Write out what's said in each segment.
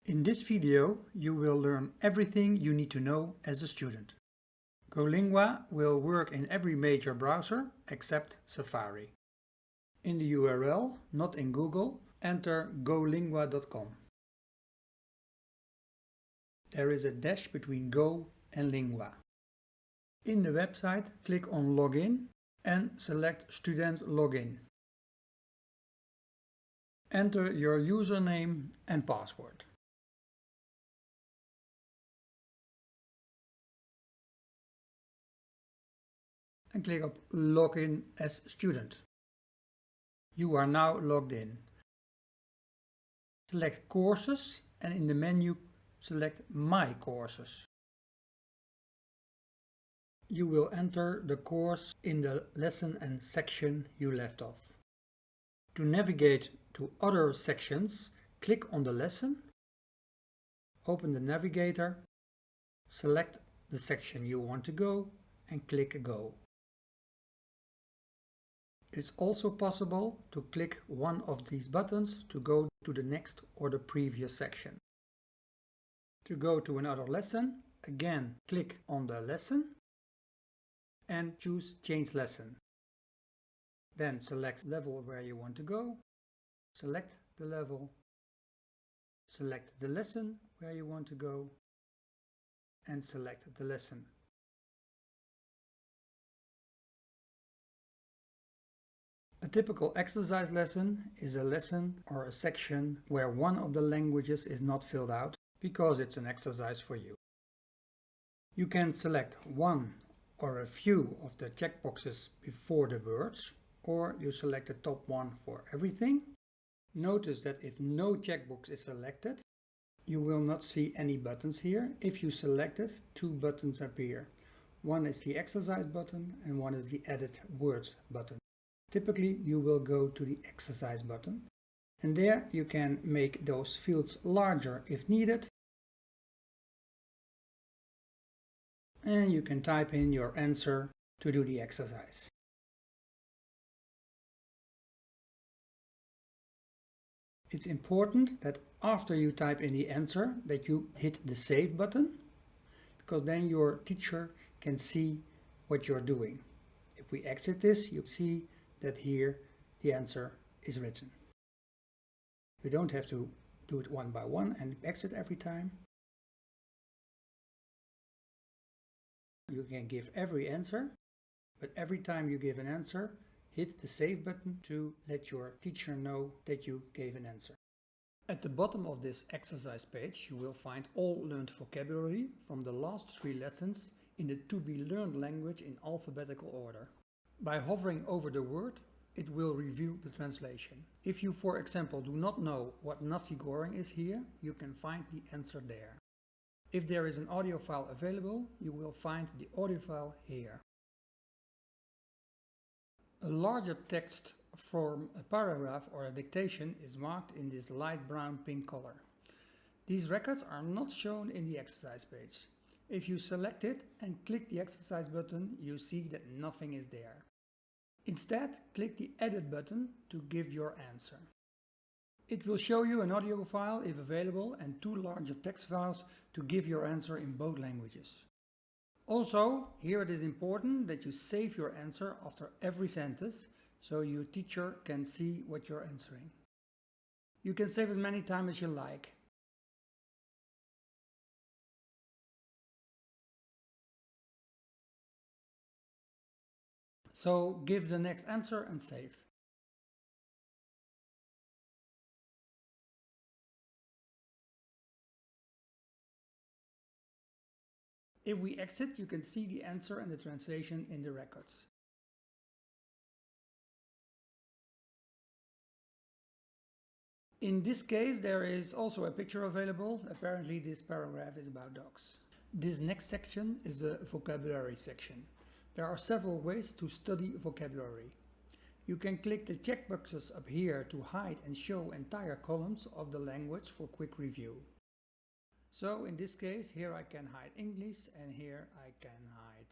In this video, you will learn everything you need to know as a student. Go-lingua will work in every major browser except Safari. In the URL, not in Google, enter go-lingua.com. There is a dash between Go and Lingua. In the website, click on Login and select Student Login. Enter your username and password. And click on Login as student. You are now logged in. Select Courses and in the menu select My Courses. You will enter the course in the lesson and section you left off. To navigate to other sections, click on the lesson, open the navigator, select the section you want to go and click Go. It's also possible to click one of these buttons to go to the next or the previous section. To go to another lesson, again click on the lesson and choose Change Lesson. Then select level where you want to go, select the level, select the lesson where you want to go and select the lesson. A typical exercise lesson is a lesson or a section where one of the languages is not filled out because it's an exercise for you. You can select one or a few of the checkboxes before the words, or you select the top one for everything. Notice that if no checkbox is selected, you will not see any buttons here. If you select it, two buttons appear. One is the exercise button and one is the edit words button. Typically, you will go to the exercise button, and there you can make those fields larger if needed. And you can type in your answer to do the exercise. It's important that after you type in the answer that you hit the save button, because then your teacher can see what you're doing. If we exit this, you see that here the answer is written. You don't have to do it one by one and exit every time. You can give every answer, but every time you give an answer, hit the save button to let your teacher know that you gave an answer. At the bottom of this exercise page, you will find all learned vocabulary from the last 3 lessons in the to-be-learned language in alphabetical order. By hovering over the word, it will reveal the translation. If you, for example, do not know what nasi goreng is here, you can find the answer there. If there is an audio file available, you will find the audio file here. A larger text from a paragraph or a dictation is marked in this light brown pink color. These records are not shown in the exercise page. If you select it and click the exercise button, you see that nothing is there. Instead, click the Edit button to give your answer. It will show you an audio file if available and 2 larger text files to give your answer in both languages. Also, here it is important that you save your answer after every sentence so your teacher can see what you're answering. You can save as many times as you like. So give the next answer and save. If we exit, you can see the answer and the translation in the records. In this case, there is also a picture available. Apparently, this paragraph is about dogs. This next section is the vocabulary section. There are several ways to study vocabulary. You can click the checkboxes up here to hide and show entire columns of the language for quick review. So in this case, here I can hide English and here I can hide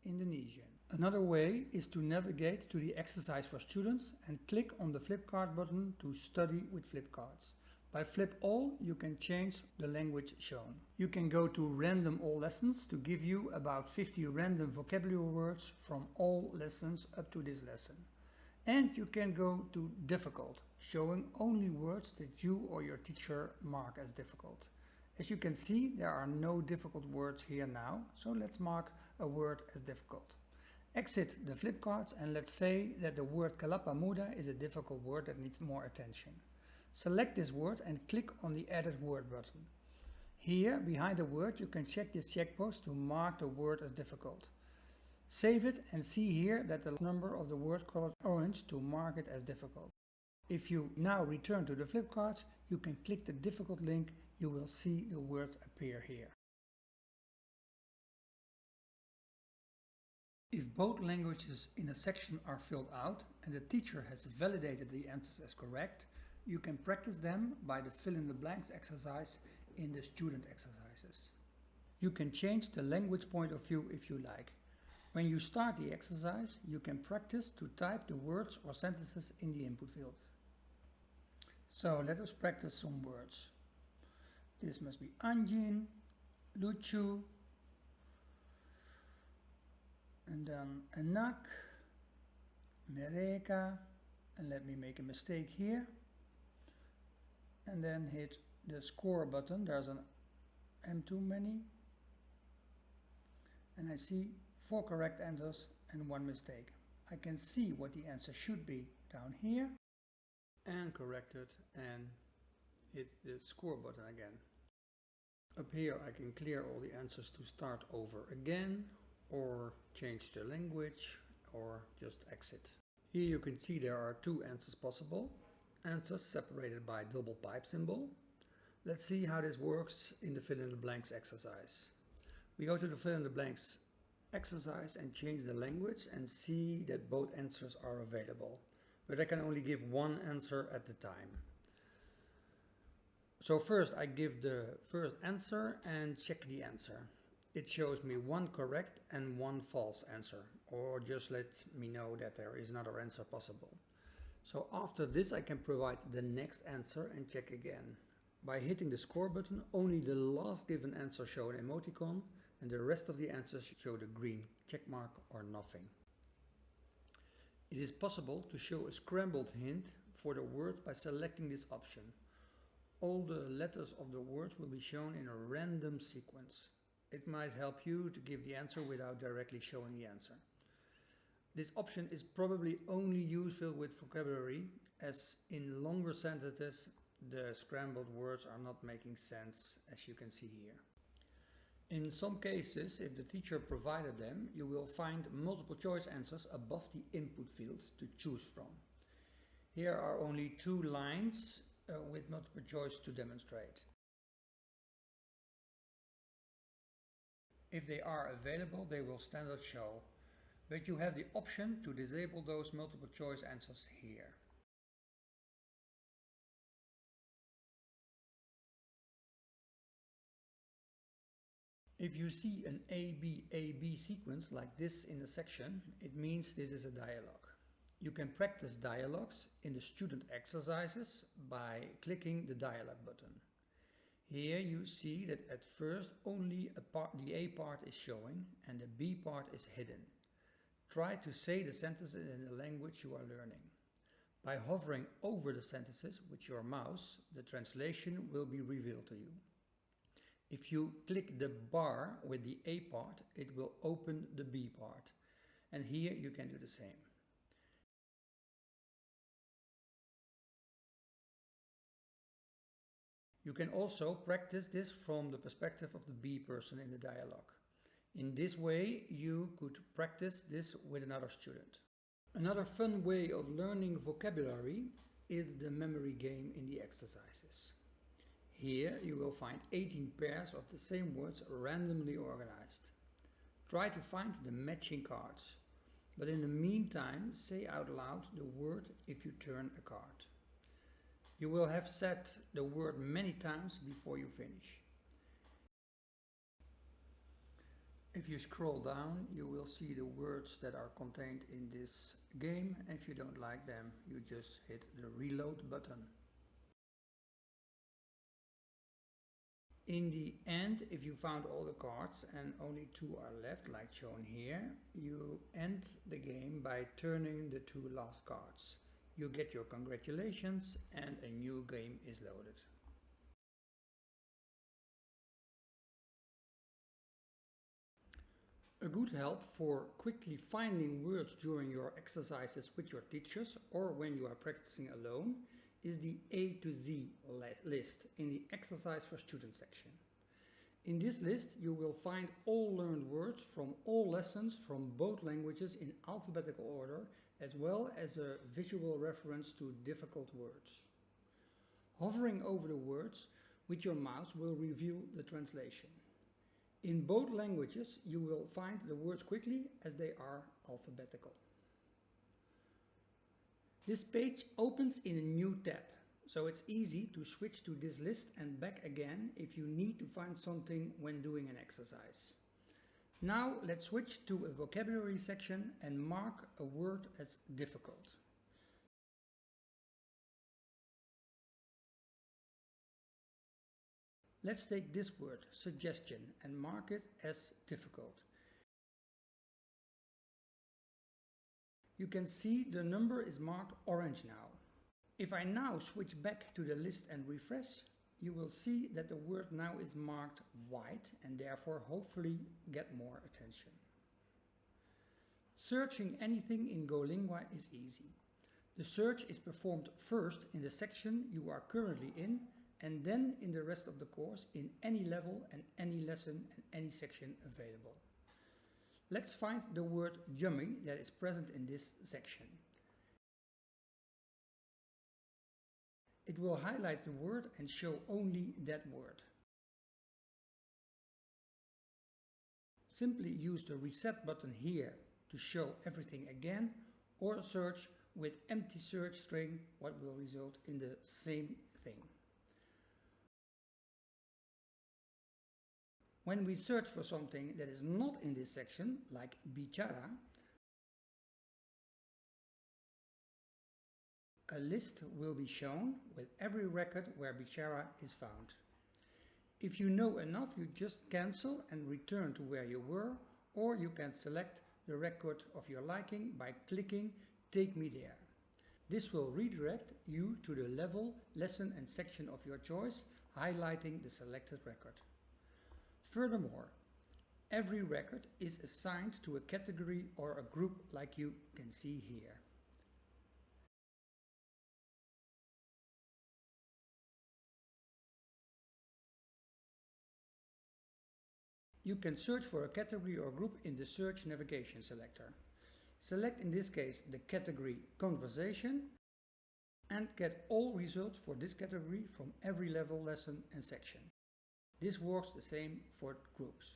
Indonesian. Another way is to navigate to the exercise for students and click on the flipchart button to study with flipcharts. By flip all, you can change the language shown. You can go to random all lessons to give you about 50 random vocabulary words from all lessons up to this lesson. And you can go to difficult, showing only words that you or your teacher mark as difficult. As you can see, there are no difficult words here now, so let's mark a word as difficult. Exit the flip cards and let's say that the word Kalapamuda is a difficult word that needs more attention. Select this word and click on the Edit Word button. Here, behind the word, you can check this checkbox to mark the word as difficult. Save it and see here that the number of the word colored orange to mark it as difficult. If you now return to the flip cards, you can click the difficult link. You will see the word appear here. If both languages in a section are filled out and the teacher has validated the answers as correct, you can practice them by the fill in the blanks exercise in the student exercises. You can change the language point of view if you like. When you start the exercise, you can practice to type the words or sentences in the input field. So let us practice some words. This must be Anjin, Lucu, and then Anak, Mereka, and let me make a mistake here. And then hit the score button. There's an M too many. And I see 4 correct answers and 1 mistake. I can see what the answer should be down here. And correct it and hit the score button again. Up here I can clear all the answers to start over again, or change the language, or just exit. Here you can see there are 2 answers possible. Answers separated by double pipe symbol. Let's see how this works in the fill in the blanks exercise. We go to the fill in the blanks exercise and change the language and see that both answers are available. But I can only give 1 answer at a time. So first I give the first answer and check the answer. It shows me 1 correct and 1 false answer, or just let me know that there is another answer possible. So after this I can provide the next answer and check again. By hitting the score button, only the last given answer show an emoticon and the rest of the answers show the green check mark or nothing. It is possible to show a scrambled hint for the word by selecting this option. All the letters of the words will be shown in a random sequence. It might help you to give the answer without directly showing the answer. This option is probably only useful with vocabulary, as in longer sentences the scrambled words are not making sense, as you can see here. In some cases, if the teacher provided them, you will find multiple choice answers above the input field to choose from. Here are only 2 lines with multiple choice to demonstrate. If they are available, they will standard show, but you have the option to disable those multiple choice answers here. If you see an A-B sequence like this in the section, it means this is a dialogue. You can practice dialogues in the student exercises by clicking the dialogue button. Here you see that at first only the A part is showing and the B part is hidden. Try to say the sentences in the language you are learning. By hovering over the sentences with your mouse, the translation will be revealed to you. If you click the bar with the A part, it will open the B part. And here you can do the same. You can also practice this from the perspective of the B person in the dialogue. In this way, you could practice this with another student. Another fun way of learning vocabulary is the memory game in the exercises. Here you will find 18 pairs of the same words randomly organized. Try to find the matching cards, but in the meantime say out loud the word if you turn a card. You will have said the word many times before you finish. If you scroll down, you will see the words that are contained in this game. If you don't like them, you just hit the reload button. In the end, if you found all the cards and only 2 are left, like shown here, you end the game by turning the 2 last cards. You get your congratulations and a new game is loaded. A good help for quickly finding words during your exercises with your teachers or when you are practicing alone is the A to Z list in the Exercise for Students section. In this list you will find all learned words from all lessons from both languages in alphabetical order, as well as a visual reference to difficult words. Hovering over the words with your mouse will reveal the translation. In both languages you will find the words quickly as they are alphabetical. This page opens in a new tab, so it's easy to switch to this list and back again if you need to find something when doing an exercise. Now let's switch to a vocabulary section and mark a word as difficult. Let's take this word, suggestion, and mark it as difficult. You can see the number is marked orange now. If I now switch back to the list and refresh, you will see that the word now is marked white and therefore hopefully get more attention. Searching anything in Go-lingua is easy. The search is performed first in the section you are currently in and then in the rest of the course in any level and any lesson and any section available. Let's find the word yummy that is present in this section. It will highlight the word and show only that word. Simply use the reset button here to show everything again, or search with empty search string, what will result in the same thing. When we search for something that is not in this section, like bicara, a list will be shown with every record where bicara is found. If you know enough, you just cancel and return to where you were, or you can select the record of your liking by clicking Take Me There. This will redirect you to the level, lesson and section of your choice, highlighting the selected record. Furthermore, every record is assigned to a category or a group like you can see here. You can search for a category or group in the search navigation selector. Select in this case the category Conversation and get all results for this category from every level, lesson and section. This works the same for groups.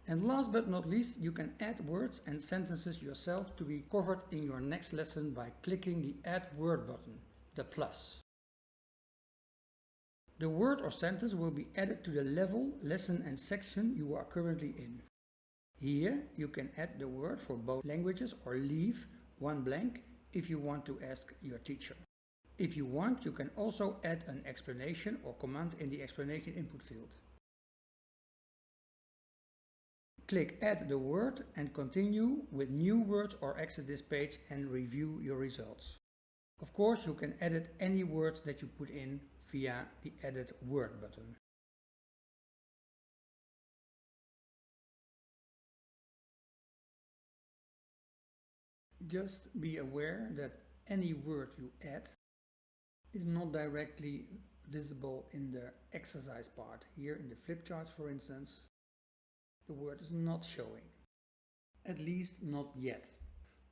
And last but not least, you can add words and sentences yourself to be covered in your next lesson by clicking the Add Word button, the plus. The word or sentence will be added to the level, lesson and section you are currently in. Here you can add the word for both languages or leave one blank if you want to ask your teacher. If you want, you can also add an explanation or command in the explanation input field. Click Add the word and continue with new words or exit this page and review your results. Of course, you can edit any words that you put in via the Edit Word button. Just be aware that any word you add is not directly visible in the exercise part. Here in the flip charts, for instance, the word is not showing. At least not yet.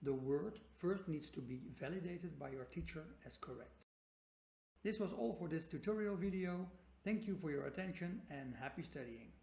The word first needs to be validated by your teacher as correct. This was all for this tutorial video. Thank you for your attention and happy studying.